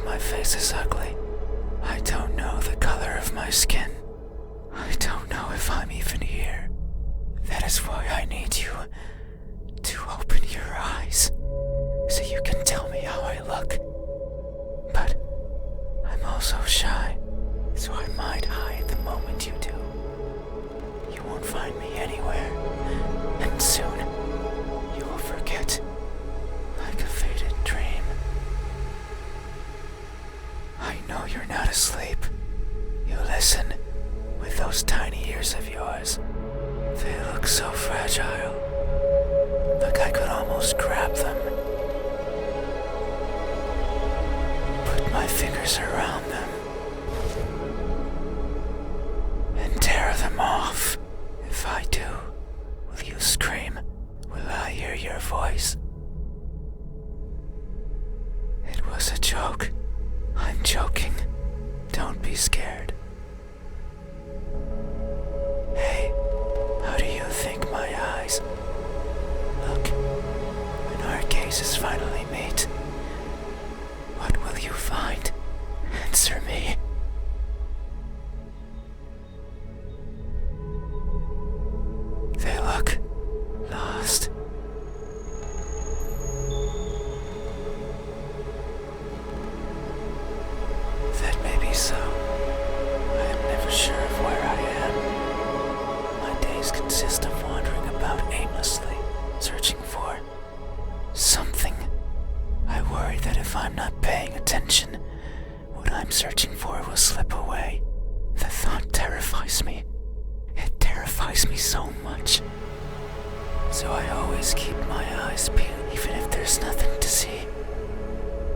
if my face is ugly. I don't know the color of my skin. I don't know if I'm even here. That is why I need you to open your eyes so you can tell me how I look. But I'm also shy, so I might hide the moment you do. You won't find me anywhere, and soon you will forget like a faded dream. I know you're not asleep. You listen with those tiny ears of yours. They look so fragile, like I could almost grab them. Put my fingers around them and tear them off. If I do, will you scream? Will I hear your voice? It was a joke. I'm joking. Don't be scared. Hey, how do you think my eyes look when our gaze finally meet? What will you find? Answer me. They look lost. That may be so. I am never sure of where I am. My days consist of wandering about aimlessly, searching for something. I worry that if I'm not paying attention, what I'm searching for will slip away. The thought terrifies me. It terrifies me so much. So I always keep my eyes peeled, even if there's nothing to see.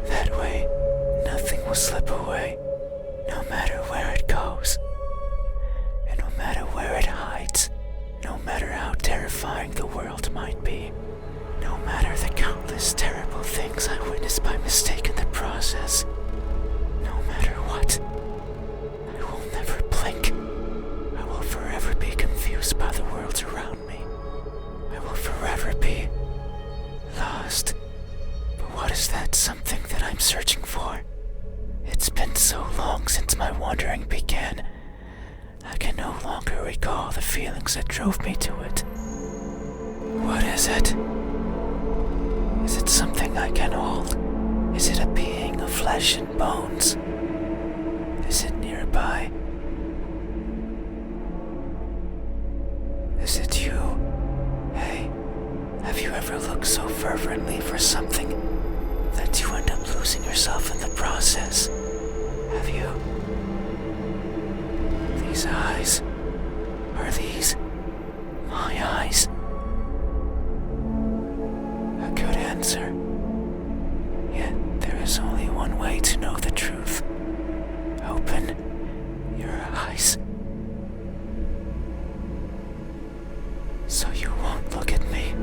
That way, nothing will slip away, no matter where it goes. And no matter where it hides, no matter how terrifying the world might be, no matter the countless terrible things I witnessed by mistake in the process, no matter what, I will never blink. I will forever be confused by the world around me. I will forever be lost. But what is that something that I'm searching for? It's been so long since my wandering began. I can no longer recall the feelings that drove me to it. What is it? Is it something I can hold? Is it a being of flesh and bones? Is it nearby? Is it you? Hey, have you ever looked so fervently for something that you end up losing yourself in the process? Have you? These eyes, are these my eyes? A good answer. Yet there is only one way to know the truth. Open your eyes. So you won't look at me,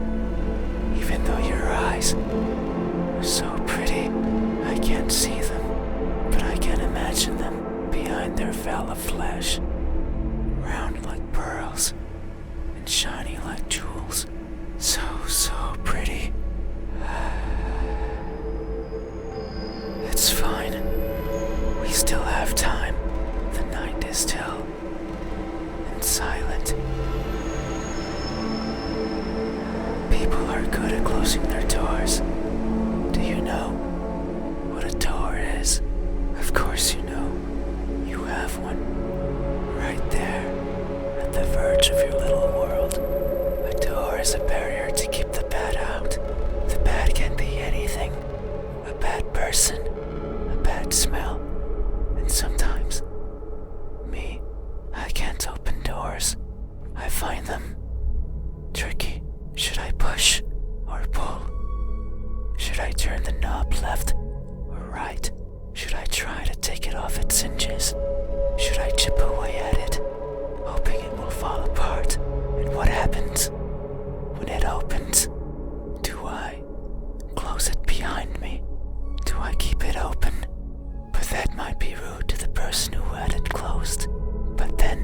even though your eyes are so pretty. I can't see them, but I can imagine them behind their veil of flesh, round like pearls and shiny like jewels. So pretty. It's fine. We still have time. The night is still and silent. People are good at closing their doors. Do you know what a door is? Of course you know. You have one. Right there, at the verge of your little world. A door is a barrier to keep the bad out. The bad can be anything. A bad person, a bad smell, and sometimes, me, I can't open doors. I find them tricky. Should I push or pull? Should I turn the knob left or right? Should I try to take it off its hinges? Should I chip away at it, hoping it will fall apart? And what happens when it opens? Do I close it behind me? Do I keep it open? But that might be rude to the person who had it closed. But then,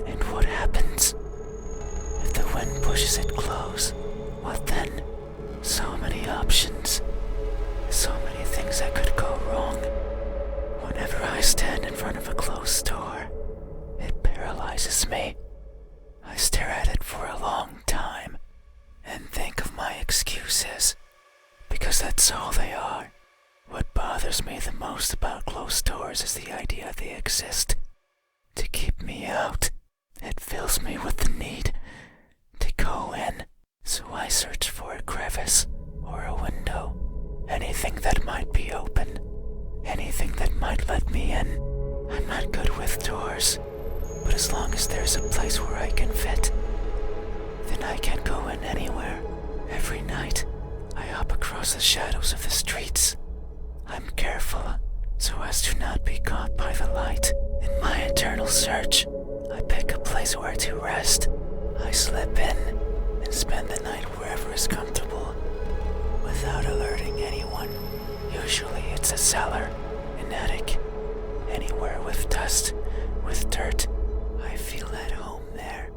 and what happens if the wind pushes it close? What then? So many options. So many things that could go wrong. front of a closed door. It paralyzes me. I stare at it for a long time and think of my excuses, because that's all they are. What bothers me the most about closed doors is the idea they exist to keep me out. It fills me with the need to go in, so I search for a crevice or a window, anything that might be open, anything that might let me in. I'm not good with doors, but as long as there's a place where I can fit, then I can go in anywhere. Every night, I hop across the shadows of the streets. I'm careful so as to not be caught by the light. In my eternal search, I pick a place where to rest. I slip in and spend the night wherever is comfortable, without alerting anyone. Usually it's a cellar, an attic, anywhere with dust, with dirt. I feel at home there.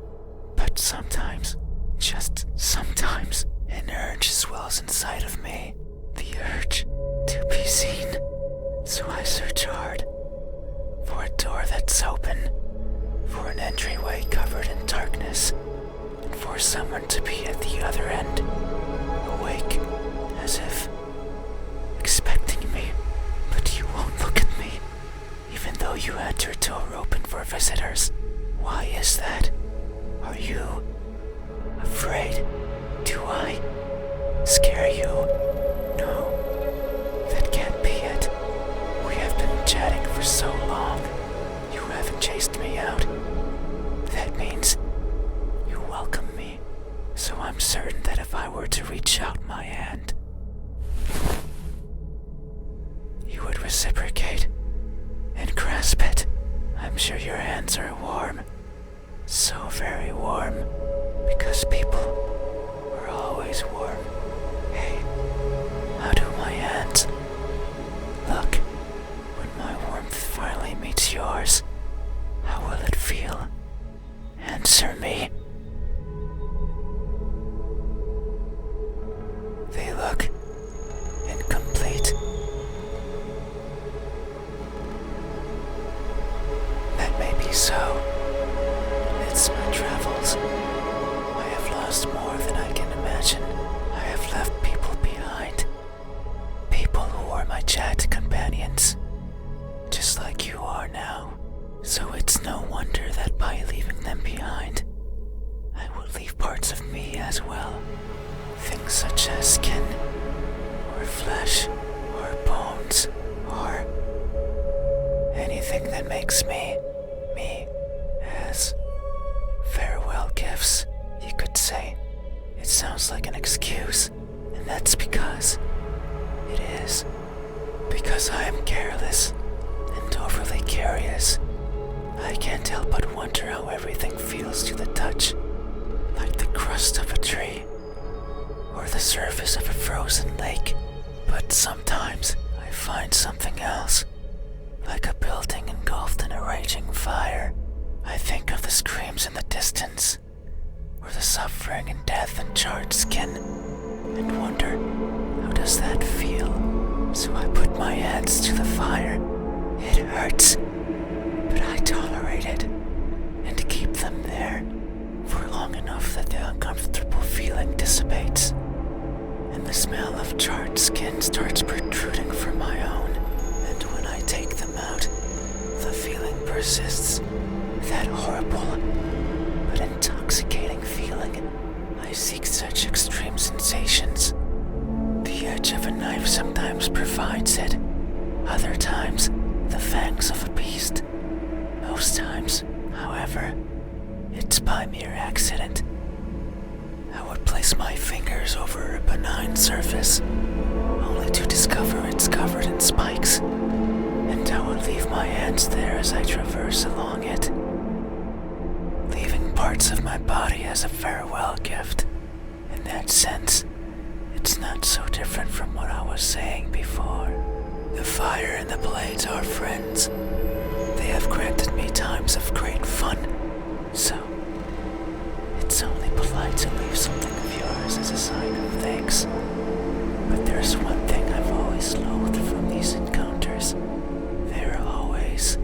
But sometimes, just sometimes, an urge swells inside of me. The urge to be seen. So I search hard for a door that's open, for an entryway covered in darkness, and for someone to be at the other end, awake, as if expecting me. But you won't look at me, even though you had your door open for visitors. Why is that? Are you afraid? Do I scare you? No, that can't be it. We have been chatting for so long. You haven't chased me out. That means you welcome me. So I'm certain that if I were to reach out my hand, you would reciprocate and grasp it. I'm sure your hands are warm. So very warm. Because people are always warm. Hey, how do my hands look when my warmth finally meets yours? How will it feel? Answer me. They look incomplete. That may be so. Amidst my travels, I have lost more than I can imagine. I have left people behind. People who were my chat companions, just like you are now. So it's no wonder that by leaving them behind, I will leave parts of me as well. Things such as skin, or flesh, or bones, or anything that makes me, as farewell gifts, you could say. It sounds like an excuse, and that's because it is. Because I am careless and overly curious. I can't help but wonder how everything feels to the touch, like the crust of a tree, or the surface of a frozen lake. But sometimes I find something else, like a building engulfed in a raging fire. I think of the screams in the distance, or the suffering and death and charred skin, and wonder, how does that feel? So I put my hands to the fire. It hurts, but I tolerate it, and keep them there for long enough that the uncomfortable feeling dissipates, and the smell of charred skin starts protruding from my own. And when I take them out, the feeling persists. That horrible but intoxicating feeling. I seek such extreme sensations. The edge of a knife sometimes provides it. Other times, the fangs of a beast. Most times, however, it's by mere accident. I would place my fingers over a benign surface, only to discover it's covered in spikes, and I would leave my hands there as I traverse along it, leaving parts of my body as a farewell gift. In that sense, it's not so different from what I was saying before. The fire and the blades are friends. They have granted me times of great fun, so it's only polite to leave something of yours as a sign of thanks. But there's one thing I've always loathed from these encounters. They're always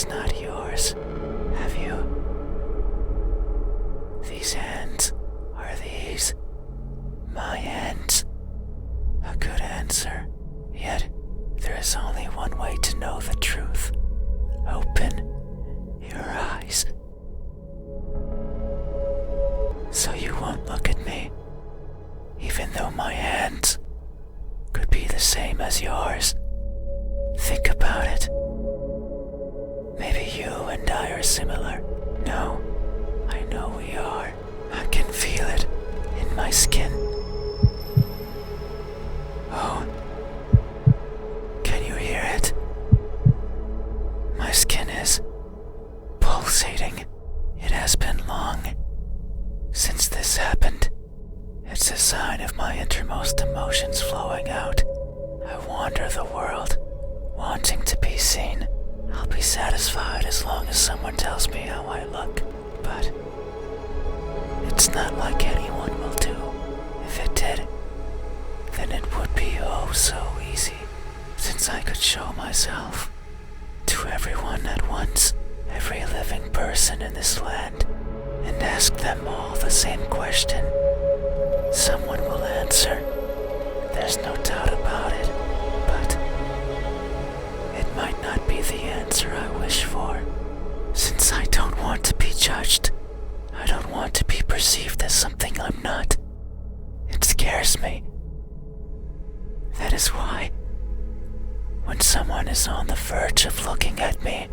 is not yours, have you? These hands, are these my hands? A good answer, yet there is only one way to know the truth. Open your eyes. So you won't look at me, even though my hands could be the same as yours. Think about it. Maybe you and I are similar. No, I know we are. I can feel it in my skin. Oh, can you hear it? My skin is pulsating. It has been long since this happened. It's a sign of my innermost emotions flowing out. I wander the world, wanting to be seen. I'll be satisfied as long as someone tells me how I look, but it's not like anyone will do. If it did, then it would be oh so easy, since I could show myself to everyone at once, every living person in this land, and ask them all the same question. Someone will answer, there's no doubt about it, but it might not be the answer I wish for, since I don't want to be judged. I don't want to be perceived as something I'm not. It scares me. That is why, when someone is on the verge of looking at me,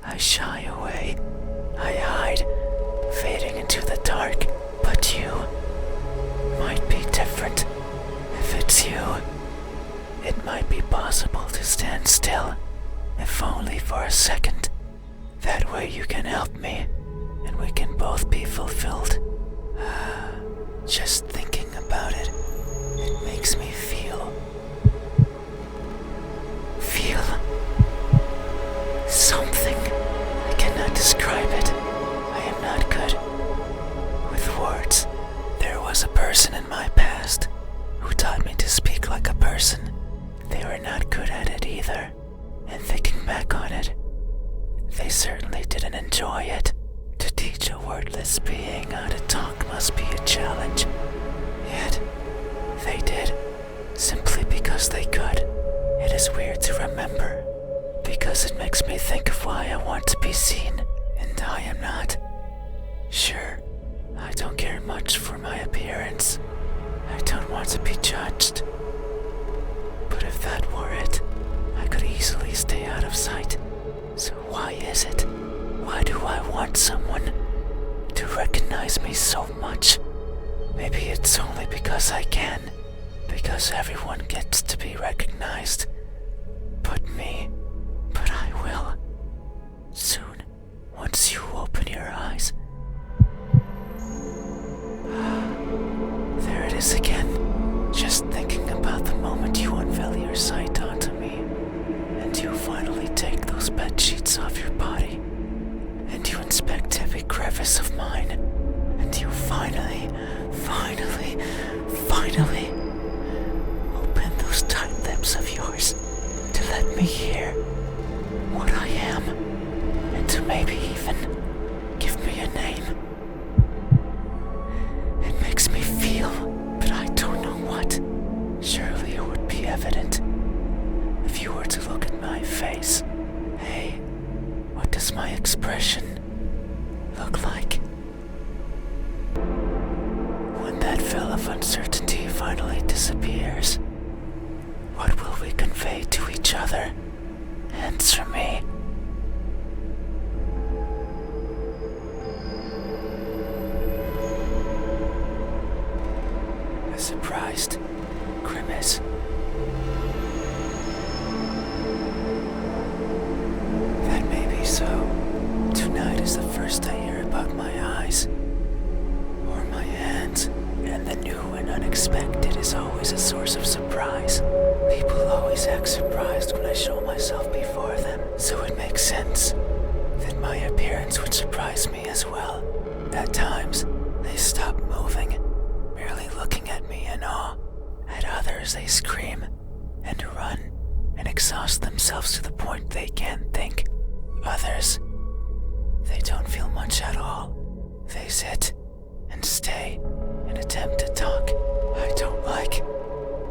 I shy away. I hide, fading into the dark. But you might be different. If it's you, it might be possible to stand still, if only for a second. That way you can help me, and we can both be fulfilled. Just thinking about it, it makes me feel something. I cannot describe it. I am not good with words. There was a person in my past who taught me to speak like a person. They were not good at it either. And thinking back on it, they certainly didn't enjoy it. To teach a wordless being how to talk must be a challenge. Yet, they did, simply because they could. It is weird to remember, because it makes me think of why I want to be seen, and I am not. Sure, I don't care much for my appearance. I don't want to be judged. But if that were it, I could easily stay out of sight. So why is it? Why do I want someone to recognize me so much? Maybe it's only because I can. Because everyone gets to be recognized. But me. But I will. Soon, once you open your eyes. There it is again. Just thinking about the moment you unveil your sight onto me, and you finally take those bed sheets off your body, and you inspect every crevice of mine, and you finally open those tight lips of yours to let me hear what I am, and to maybe even give me a name. It makes me feel, but I don't know what. Surely it would be evident if you were to look at my face. Hey, what does my expression look like? When that veil of uncertainty finally disappears, what will we convey to each other? Answer me. A surprised grimace. That may be so. Tonight is the first I hear about my eyes, or my hands, and the new and unexpected is always a source of surprise. People always act surprised when I show myself before them, so it makes sense that my appearance would surprise me as well. At times, they stop moving, merely looking at me in awe. At others, they scream and run and exhaust themselves to the point they can't think. Others, they don't feel much at all. They sit and stay and attempt to talk. I don't like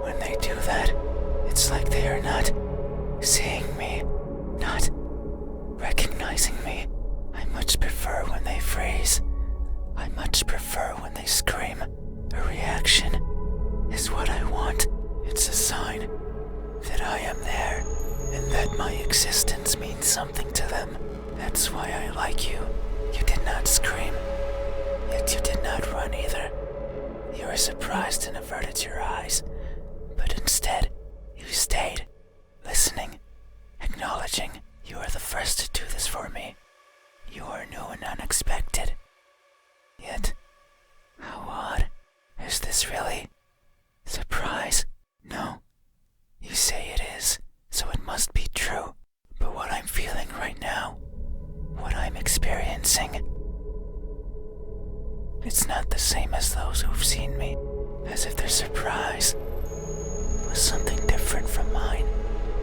when they do that. It's like they are not seeing me, not recognizing me. I much prefer when they freeze. I much prefer when they scream. A reaction is what I want. It's a sign that I am there and that my existence means something to them. That's why I like you. You did not scream, yet you did not run either. You were surprised and averted your eyes, but instead, you stayed, listening, acknowledging. You are the first to do this for me. You are new and unexpected. Yet, how odd. Is this really surprise? No. You say it is, so it must be true. But what I'm feeling right now, what I'm experiencing, it's not the same as those who've seen me, as if their surprise was something different from mine.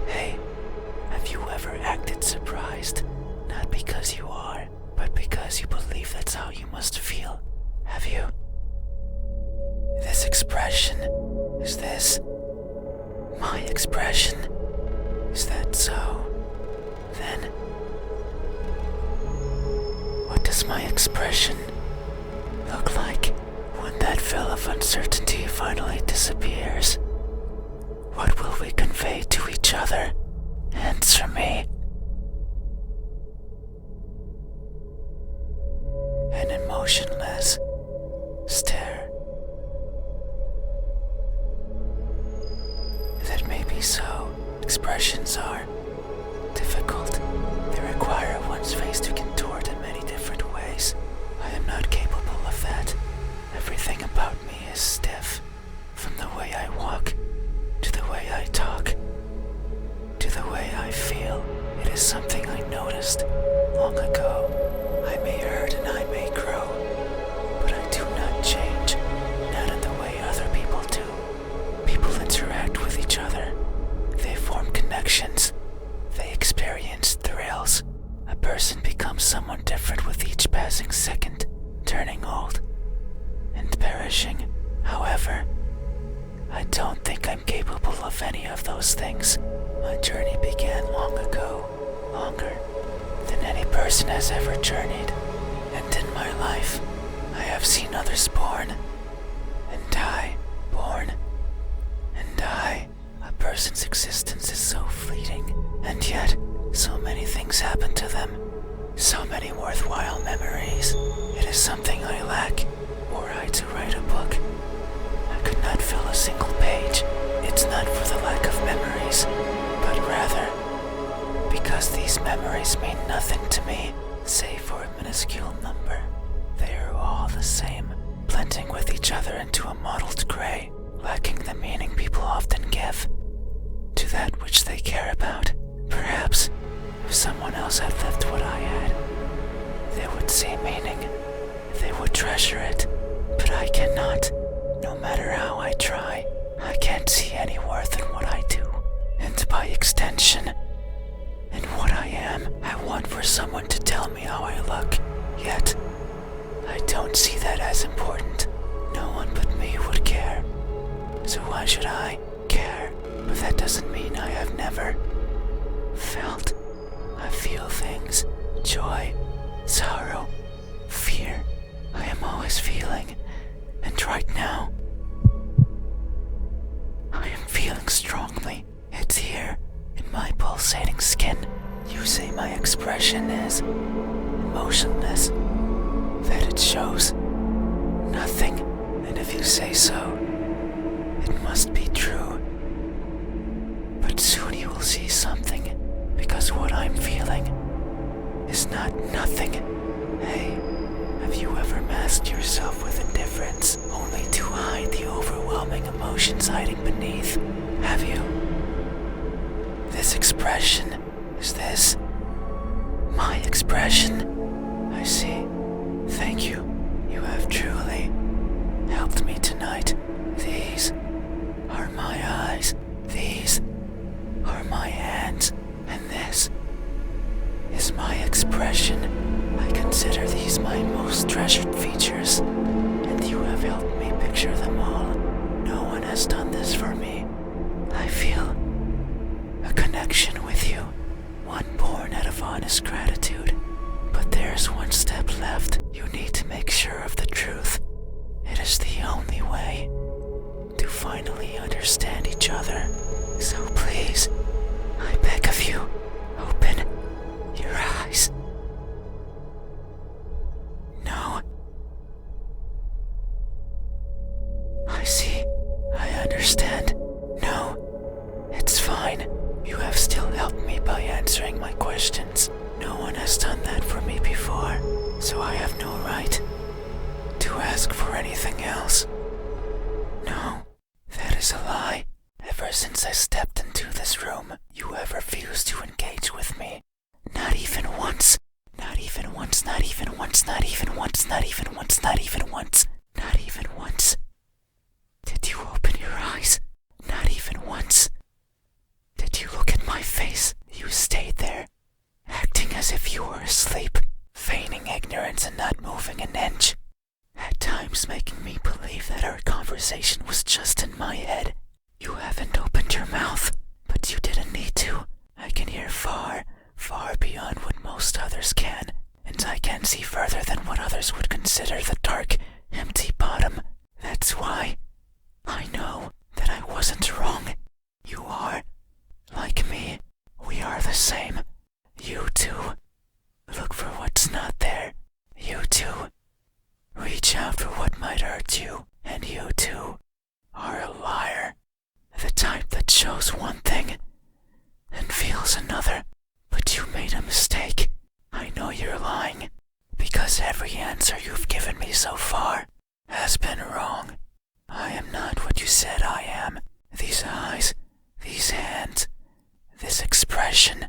Hey, have you ever acted surprised? Not because you are, but because you believe that's how you must feel. Have you? This expression, is this my expression? Is that so? Then, what does my expression look like when that veil of uncertainty finally disappears? What will we convey to each other? Answer me. An emotionless stare. That may be so. Expressions are difficult. They require one's face to contort in many different ways. I am not capable of that. Everything about me is stiff. From the way I walk, to the way I talk, to the way I feel. It is something I noticed long ago. I may hurt and I may grow, but I do not change, not in the way other people do. People interact with each other. They form connections. They experience thrills. A person becomes someone different with each passing second, turning old and perishing. However, I don't think I'm capable of any of those things. My journey began long ago, longer than any person has ever journeyed. And in my life, I have seen others born and die, born and die. A person's existence is so fleeting, and yet so many things happen to them. So many worthwhile memories. It is something I lack, were I to write a book. I could not fill a single page. It's not for the lack of memories, but rather because these memories mean nothing to me, save for a minuscule number. They are all the same, blending with each other into a mottled gray, lacking the meaning people often give to that which they care about. Perhaps if someone else had lived what I had, they would see meaning, they would treasure it, but I cannot. No matter how I try, I can't see any worth in what I do, and by extension, in what I am. I want for someone to tell me how I look, yet I don't see that as important. No one but me would care, so why should I care? But that doesn't mean I have never felt. I feel things, joy, sorrow, fear. I am always feeling, and right now, I am feeling strongly. It's here, in my pulsating skin. You say my expression is emotionless, that it shows nothing, and if you say so, it must be true. But soon you will see something, because what I'm feeling is not nothing. Hey, have you ever masked yourself with indifference, only to hide the overwhelming emotions hiding beneath? Have you? This expression, is this my expression? I see. Thank you. You have truly helped me tonight. These are my eyes. These are my hands. And this is my expression. I consider these my most treasured features, and you have helped me picture them all. No one has done this for me. I feel a connection with you, one born out of honest gratitude. But there's one step left. You need to make sure of the truth. It is the only way to finally understand each other. So please, I beg of you, open your eyes. No. I see. I understand. No. It's fine. You have still helped me by answering my questions. No one has done that for me before, so I have no right to ask for anything else. No, that is a lie. Ever since I stepped into this room, you have refused to engage with me. Not even once. Not even once, not even once, not even once, not even once, not even once, not even once. Did you open your eyes? Not even once. Did you look at my face? You stayed there, acting as if you were asleep, feigning ignorance and not moving an inch. At times making me believe that our conversation was just in my head. You haven't opened your mouth, but you didn't need to. I can hear far, far beyond what most others can, and I can see further than what others would consider the dark, empty bottom. That's why I know that I wasn't wrong. You are, like me, we are the same. You too. Look for what's not there. You too. Reach out for what might hurt you. And you too are a liar. The type that shows one thing and feels another. But you made a mistake. I know you're lying, because every answer you've given me so far has been wrong. I am not what you said I am. These eyes, these hands, this expression.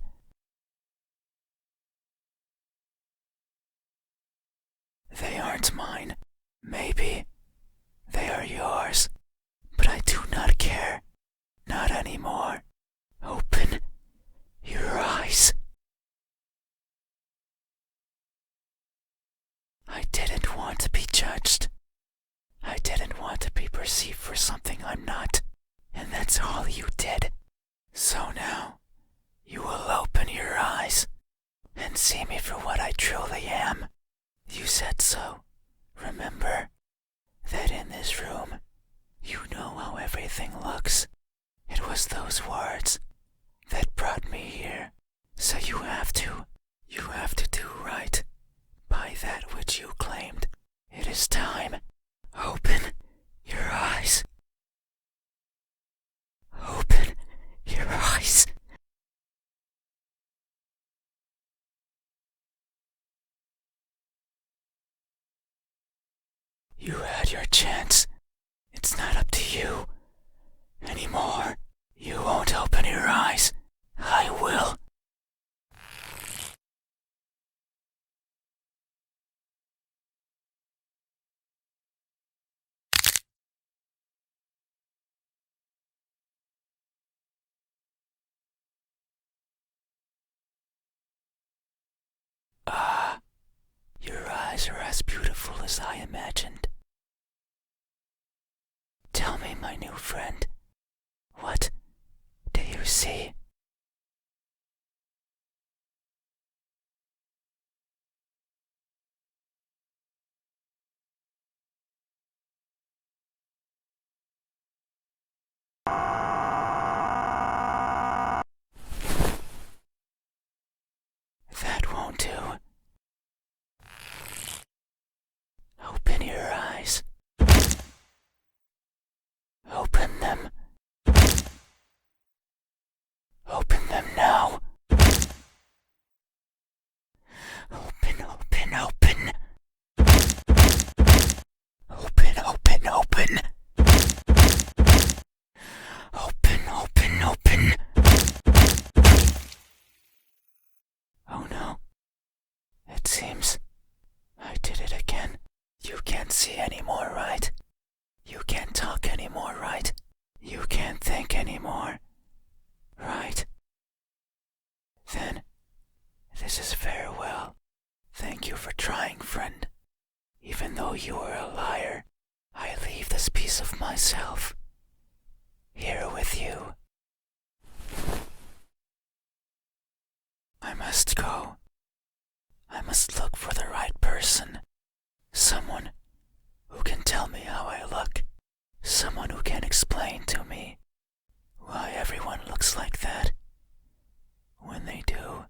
They aren't mine. Maybe they are yours, but I do not care. Not anymore. Open your eyes. I didn't want to be judged. I didn't want to be perceived for something I'm not, and that's all you did. So now, you will open your eyes and see me for what I truly am. You said so. Remember that in this room, you know how everything looks. It was those words that brought me here. So you have to do right by that which you claimed. It is time. Open your eyes. Open your eyes. You had your chance. It's not up to you anymore. You won't open your eyes. I will. Ah, your eyes are as beautiful as I imagined. Tell me, my new friend, what do you see? That won't do. Open your eyes. Open them. Open them now. Open, open, open. Open, open, open. Open, open, open. Oh no. It seems I did it again. You can't see anymore, right? You can't talk anymore, right? You can't think anymore, right? Then, this is for trying, friend. Even though you are a liar, I leave this piece of myself here with you. I must go. I must look for the right person. Someone who can tell me how I look. Someone who can explain to me why everyone looks like that when they do.